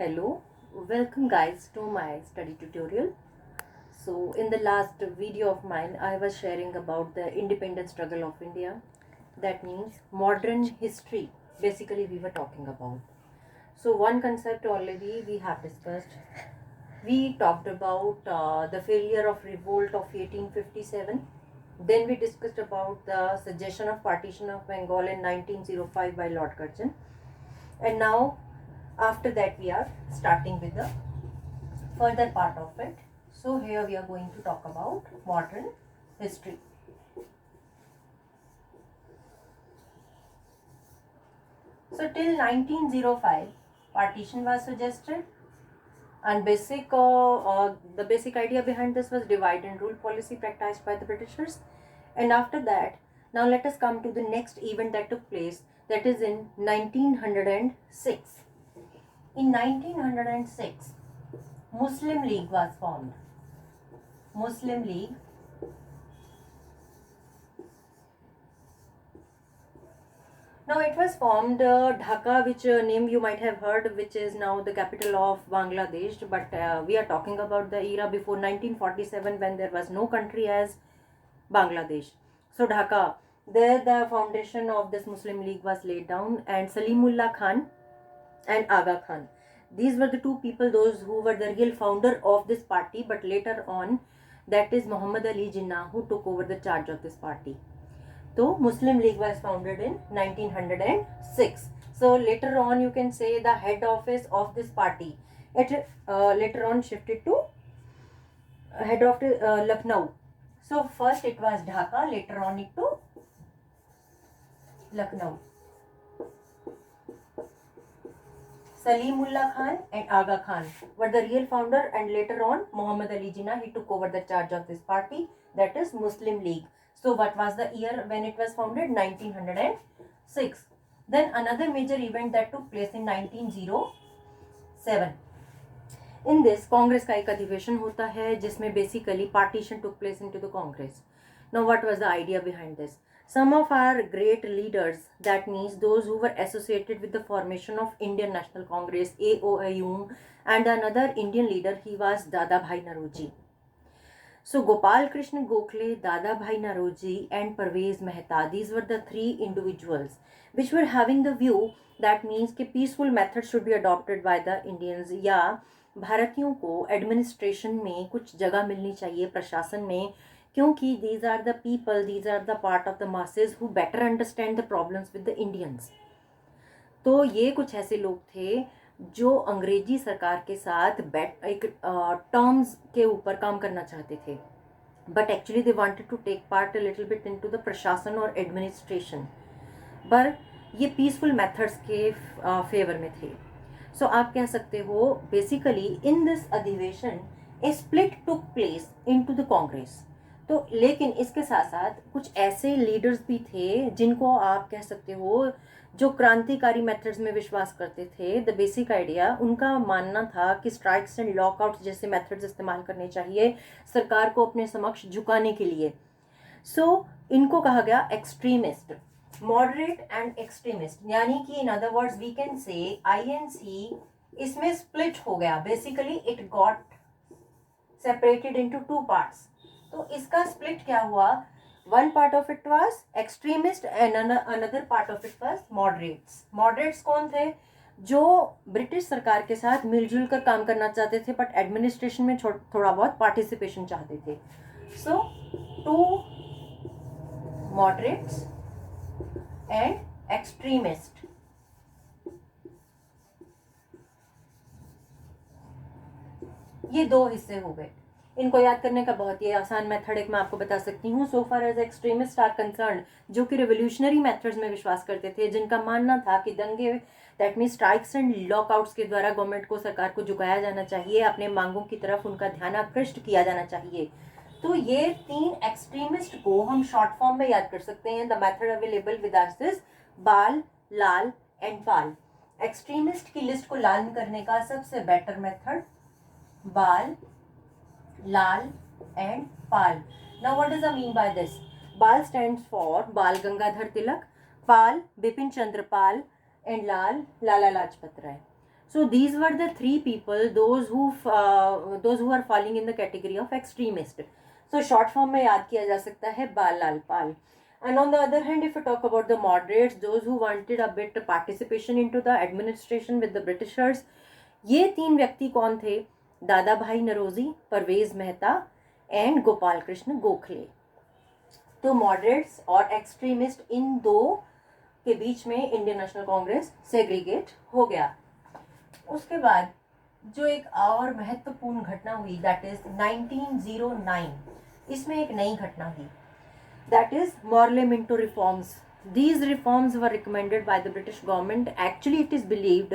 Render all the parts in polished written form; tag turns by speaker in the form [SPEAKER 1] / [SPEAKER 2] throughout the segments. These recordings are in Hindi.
[SPEAKER 1] Hello, welcome guys to my study tutorial. So in the last video of mine I was sharing about the independence struggle of India. That means modern history basically we were talking about. So one concept already we have discussed. We talked about the failure of revolt of 1857. Then we discussed about the suggestion of partition of Bengal in 1905 by Lord Curzon. And now after that we are starting with the further part of it. So here we are going to talk about modern history. So till 1905 partition was suggested, and the basic idea behind this was divide and rule policy practiced by the Britishers. And after that, now let us come to the next event that took place, that is in 1906. In 1906, Muslim League was formed. Muslim League. Now it was formed Dhaka, which name you might have heard, which is now the capital of Bangladesh. But we are talking about the era before 1947, when there was no country as Bangladesh. So Dhaka, there the foundation of this Muslim League was laid down, and Salimullah Khan and Aga Khan. These were the two people, those who were the real founder of this party, but later on, that is Muhammad Ali Jinnah, who took over the charge of this party. So Muslim League was founded in 1906. So later on you can say the head office of this party, it later on shifted to head of Lucknow. So first it was Dhaka, later on it to Lucknow. Salimullah Khan and Aga Khan were the real founder, and later on Muhammad Ali Jinnah, he took over the charge of this party, that is Muslim League. So what was the year when it was founded? 1906. Then another major event that took place in 1907. In this, Congress का एक अधिवेशन होता है जिसमें basically partition took place into the Congress. Now what was the idea behind this? Some of our great leaders, that means those who were associated with the formation of Indian National Congress, AOIU, and another Indian leader, he was Dadabhai Naoroji. So Gopal Krishna Gokhale, Dadabhai Naoroji, and Parvez Mehta, these were the three individuals which were having the view, that means कि peaceful methods should be adopted by the Indians, या भारतीयों को एडमिनिस्ट्रेशन में कुछ जगह मिलनी चाहिए प्रशासन में, क्योंकि these are the people, these are the part of the masses who better understand the problems with the Indians. तो ये कुछ ऐसे लोग थे जो अंग्रेजी सरकार के साथ एक टर्म्स के ऊपर काम करना चाहते थे, but actually they wanted to take part a little bit into the प्रशासन और एडमिनिस्ट्रेशन, पर ये पीसफुल मेथड्स के फेवर में थे. सो आप कह सकते हो बेसिकली इन दिस अधिवेशन a split took place into the Congress. तो लेकिन इसके साथ साथ कुछ ऐसे लीडर्स भी थे जिनको आप कह सकते हो जो क्रांतिकारी मेथड्स में विश्वास करते थे. द बेसिक आइडिया, उनका मानना था कि स्ट्राइक्स एंड लॉकआउट्स जैसे मेथड्स इस्तेमाल करने चाहिए सरकार को अपने समक्ष झुकाने के लिए. सो इनको कहा गया एक्सट्रीमिस्ट, मॉडरेट एंड एक्सट्रीमिस्ट, यानी कि in other words we can say INC इसमें स्प्लिट हो गया. Basically it got separated into two parts. तो इसका स्प्लिट क्या हुआ? One part of it was extremist and another part of it was moderates. Moderates कौन थे? जो ब्रिटिश सरकार के साथ मिलजुल कर काम करना चाहते थे, बट एडमिनिस्ट्रेशन में थोड़ा बहुत पार्टिसिपेशन चाहते थे. सो टू moderates and extremist. ये दो हिस्से हो गए. इनको याद करने का बहुत ही आसान मेथड एक मैं आपको बता सकती हूँ. So far as extremist are concern, जो कि रेवोल्यूशनरी मेथड्स में विश्वास करते थे, जिनका मानना था कि दंगे, that mean strikes and lockouts के द्वारा गवर्नमेंट को, सरकार को झुकाया जाना चाहिए, अपने मांगों की तरफ उनका ध्यान आकृष्ट किया जाना चाहिए. तो ये तीन एक्सट्रीमिस्ट को हम शॉर्ट फॉर्म में याद कर सकते हैं. The method available with us is बाल, लाल एंड पाल. एक्सट्रीमिस्ट की लिस्ट को लाल करने का सबसे बेटर मेथड बाल, Lal and Pal. Now what does I mean by this? Bal stands for Bal Gangadhar Tilak, Pal Bipin Chandra Pal, and Lal Lala Lajpat Rai. So these were the three people, those who are falling in the category of extremist. So short form में याद किया जा सकता है बाल लाल पाल. And on the other hand, if we talk about the moderates, those who wanted a bit participation into the administration with the Britishers, ये तीन व्यक्ति कौन थे? दादा भाई नरोजी, परवेज मेहता एंड गोपाल कृष्ण गोखले. तो मॉडरेट्स और एक्सट्रीमिस्ट इन दो के बीच में इंडियन नेशनल कांग्रेस सेग्रीगेट हो गया. उसके बाद जो एक और महत्वपूर्ण घटना हुई, दैट इज 1909. इसमें एक नई घटना हुई, that is Morley Minto reforms. These reforms were recommended by the British government. Actually, it is believed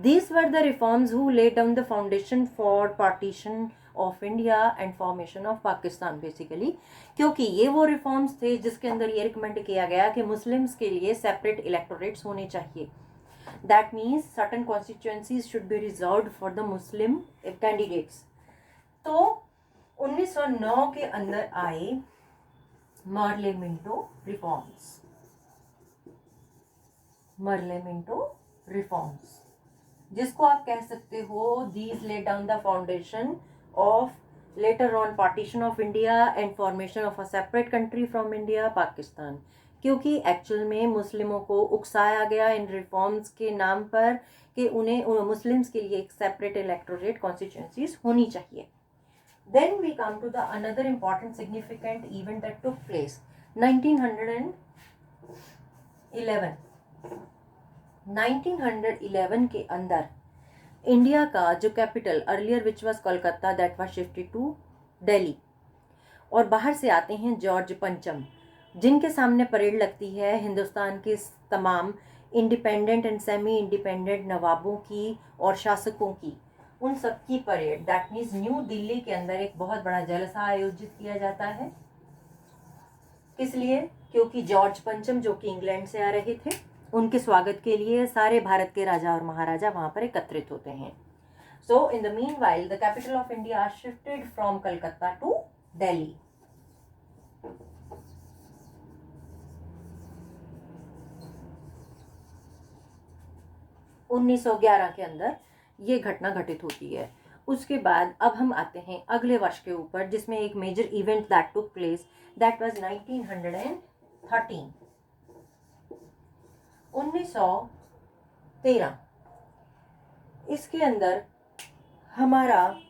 [SPEAKER 1] these were the reforms who laid down the foundation for partition of India and formation of Pakistan basically. क्योंकि ये वो reforms थे जिसके अंदर ये recommend किया गया कि मुस्लिम्स के लिए separate electorates होने चाहिए. That means certain constituencies should be reserved for the Muslim candidates. तो 1909 के अंदर आए Morley Minto reforms. Merle Minto reforms, जिसको आप कह सकते हो these laid down the foundation of later on partition of India and formation of a separate country from India Pakistan. क्योंकि एक्चुअल में मुस्लिमों को उकसाया गया इन रिफॉर्म्स के नाम पर कि उन्हें मुस्लिम्स के लिए एक सेपरेट इलेक्टोरेट कॉन्स्टिट्यूंसीज होनी चाहिए. Then we come to the another important significant event that took place 1911 के अंदर इंडिया का जो capital earlier which was Kolkata that was shifted to Delhi. और बाहर से आते हैं जॉर्ज पंचम, जिनके सामने परेड लगती है हिंदुस्तान के तमाम इंडिपेंडेंट एंड सेमी इंडिपेंडेंट नवाबों की और शासकों की, उन सब की parade. That means new Delhi के अंदर एक बहुत बड़ा जलसा आयोजित किया जाता है. किस लिए? क्योंकि जॉर्ज पंचम जो कि इंग्लैंड से आ रहे थे, उनके स्वागत के लिए सारे भारत के राजा और महाराजा वहां पर एकत्रित होते हैं. So in the meanwhile the capital of India shifted from Calcutta to Delhi. उन्नीस के अंदर ये घटना घटित होती है. उसके बाद अब हम आते हैं अगले वर्ष के ऊपर, जिसमें एक major event that took place, that was 1913. 1913 इसके अंदर हमारा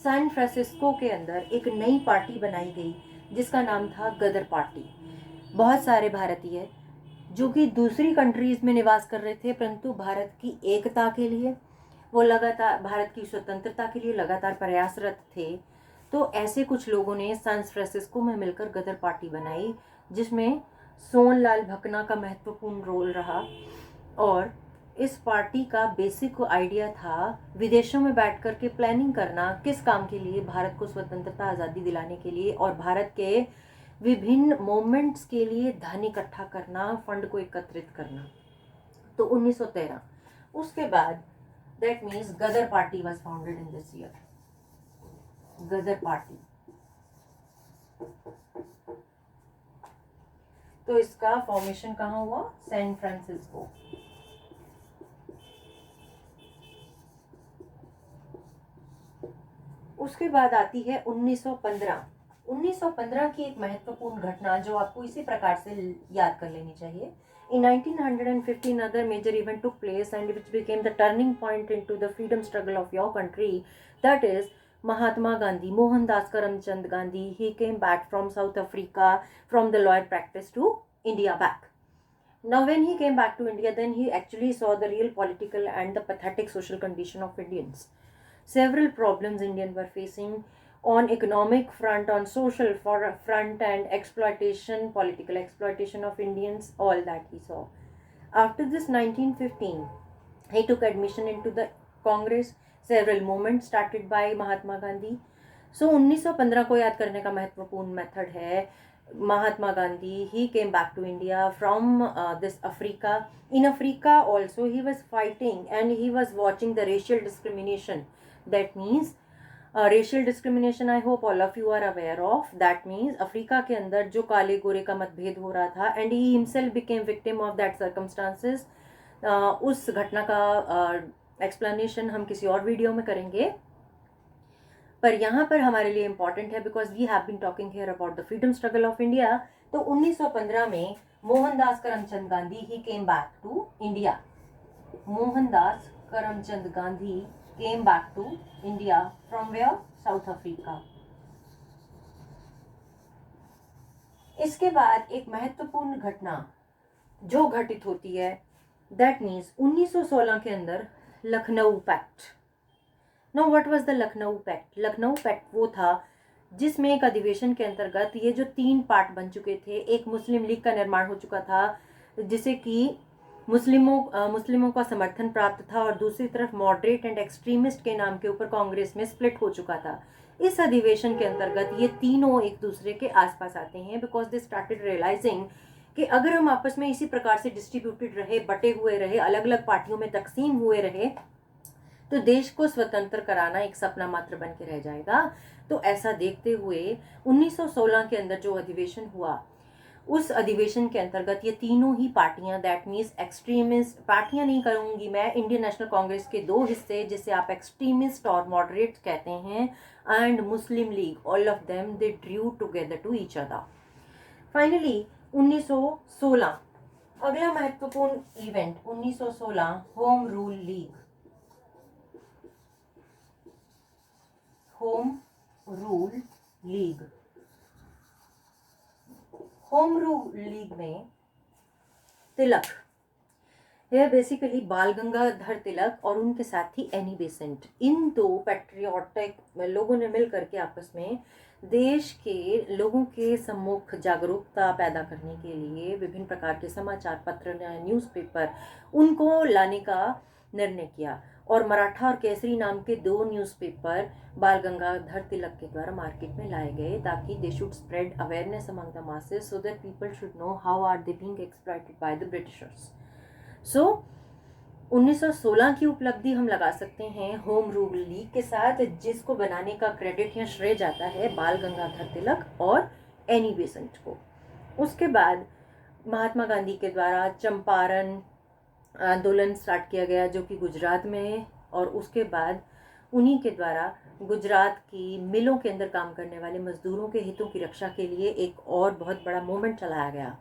[SPEAKER 1] सैन फ्रांसिस्को के अंदर एक नई पार्टी बनाई गई जिसका नाम था गदर पार्टी. बहुत सारे भारतीय जो कि दूसरी कंट्रीज में निवास कर रहे थे, परंतु भारत की एकता के लिए, वो लगातार भारत की स्वतंत्रता के लिए लगातार प्रयासरत थे. तो ऐसे कुछ लोगों ने सैन फ्रांसिस्को में मिलकर गदर पार्टी बनाई, जिसमें सोनलाल भकना का महत्वपूर्ण रोल रहा. और इस पार्टी का बेसिक आइडिया था विदेशों में बैठ कर के प्लानिंग करना, किस काम के लिए, भारत को स्वतंत्रता आज़ादी दिलाने के लिए और भारत के विभिन्न मोमेंट्स के लिए धन इकट्ठा करना, फंड को एकत्रित करना. तो 1913 उसके बाद that means Ghadar party was founded in this year. Ghadar party, तो इसका फॉर्मेशन कहाँ हुआ? San Francisco. उसके बाद आती है 1915. 1915 की एक महत्वपूर्ण घटना जो आपको इसी प्रकार से याद कर लेनी चाहिए. In 1915 another major event took place and which became the turning point into the freedom struggle of your country, that is Mahatma Gandhi, Mohandas Karamchand Gandhi. He came back from South Africa from the lawyer practice to India back. Now when he came back to India, then he actually saw the real political and the pathetic social condition of Indians. Several problems Indians were facing on economic front, on social front, and exploitation, political exploitation of Indians, all that he saw. After this 1915, he took admission into the Congress. Several movements started by Mahatma Gandhi. So 1915 को याद करने का महत्वपूर्ण मेथड है Mahatma Gandhi. He came back to India from this Africa. In Africa also he was fighting and he was watching the racial discrimination. That means racial discrimination, I hope all of you are aware of. That means Africa के अंदर जो काले गोरे का मतभेद हो रहा था, and he himself became victim of that circumstances. उस घटना का एक्सप्लेनेशन हम किसी और वीडियो में करेंगे, पर यहाँ पर हमारे लिए इम्पॉर्टेंट है because we have been talking here about the freedom struggle of India. तो 1915 में मोहनदास करमचंद गांधी ही came back to India. Mohandas Karamchand Gandhi came back to India from where? South Africa. इसके बाद एक महत्वपूर्ण घटना जो घटित होती है, दैट मीन्स 1916 के अंदर Lucknow pact. Know what was the Lucknow pact? Lucknow pact वो था जिसमें एक अधिवेशन के अंतर्गत ये जो 3 पार्ट बन चुके थे, एक मुस्लिम लीग का निर्माण हो चुका था जिसे कि मुस्लिमों का समर्थन प्राप्त था, और दूसरी तरफ मॉडरेट एंड एक्सट्रीमिस्ट के नाम के ऊपर कांग्रेस में स्प्लिट हो चुका था। इस अधिवेशन के अंतर्गत ये तीनों एक दूसरे के आसपास आते हैं बिकॉज दे स्टार्टेड रियलाइजिंग कि अगर हम आपस में इसी प्रकार से डिस्ट्रीब्यूटेड रहे, बटे हुए रहे, अलग अलग पार्टियों में तकसीम हुए रहे, तो देश को स्वतंत्र कराना एक सपना मात्र बन के रह जाएगा। तो ऐसा देखते हुए 1916 के अंदर जो अधिवेशन हुआ, उस अधिवेशन के अंतर्गत ये तीनों ही पार्टियां, दैट मीन्स एक्सट्रीमिस्ट पार्टियां नहीं करूंगी मैं, इंडियन नेशनल कांग्रेस के 2 हिस्से जिसे आप एक्सट्रीमिस्ट और मॉडरेट कहते हैं, and Muslim League, all of them they drew together to each other. Finally 1916 अगला महत्वपूर्ण event, 1916 home rule league. Home rule league. Home rule league में तिलक, यह बेसिकली बाल गंगाधर तिलक और उनके साथी एनी बेसेंट, इन 2 पैट्रियोटिक लोगों ने मिल करके आपस में देश के लोगों के सम्मुख जागरूकता पैदा करने के लिए विभिन्न प्रकार के समाचार पत्र, न्यूज़पेपर उनको लाने का निर्णय किया, और मराठा और केसरी नाम के 2 न्यूज़पेपर बाल गंगाधर तिलक के द्वारा मार्केट में लाए गए ताकि they should spread awareness among the masses so that people should know how are they being exploited by the Britishers. So 1916 की उपलब्धि हम लगा सकते हैं होम रूल लीग के साथ, जिसको बनाने का क्रेडिट या श्रेय जाता है बाल गंगाधर तिलक और एनी बेसेंट को। उसके बाद महात्मा गांधी के द्वारा चंपारण आंदोलन स्टार्ट किया गया जो कि गुजरात में है, और उसके बाद उन्हीं के द्वारा गुजरात की मिलों के अंदर काम करने वाले मजदूरों के हितों की रक्षा के लिए एक और बहुत बड़ा मूवमेंट चलाया गया।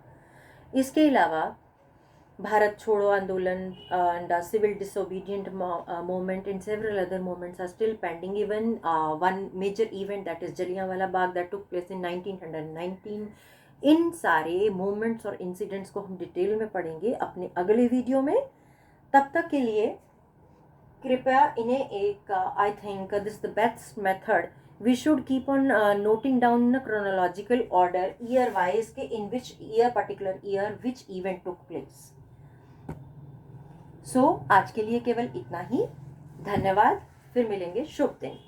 [SPEAKER 1] इसके अलावा भारत छोड़ो आंदोलन and civil disobedient movement and several other movements are still pending. Even one major event, that is Jallianwala Bagh, that took place in 1919. इन सारे मूवमेंट्स और इंसिडेंट्स को हम डिटेल में पढ़ेंगे अपने अगले वीडियो में। तब तक के लिए कृपया इन्हें एक I think this the best method, we should keep on noting down in a chronological order year wise के in which year, particular year, which event took place. So आज के लिए केवल इतना ही। धन्यवाद, फिर मिलेंगे। शुभ दिन।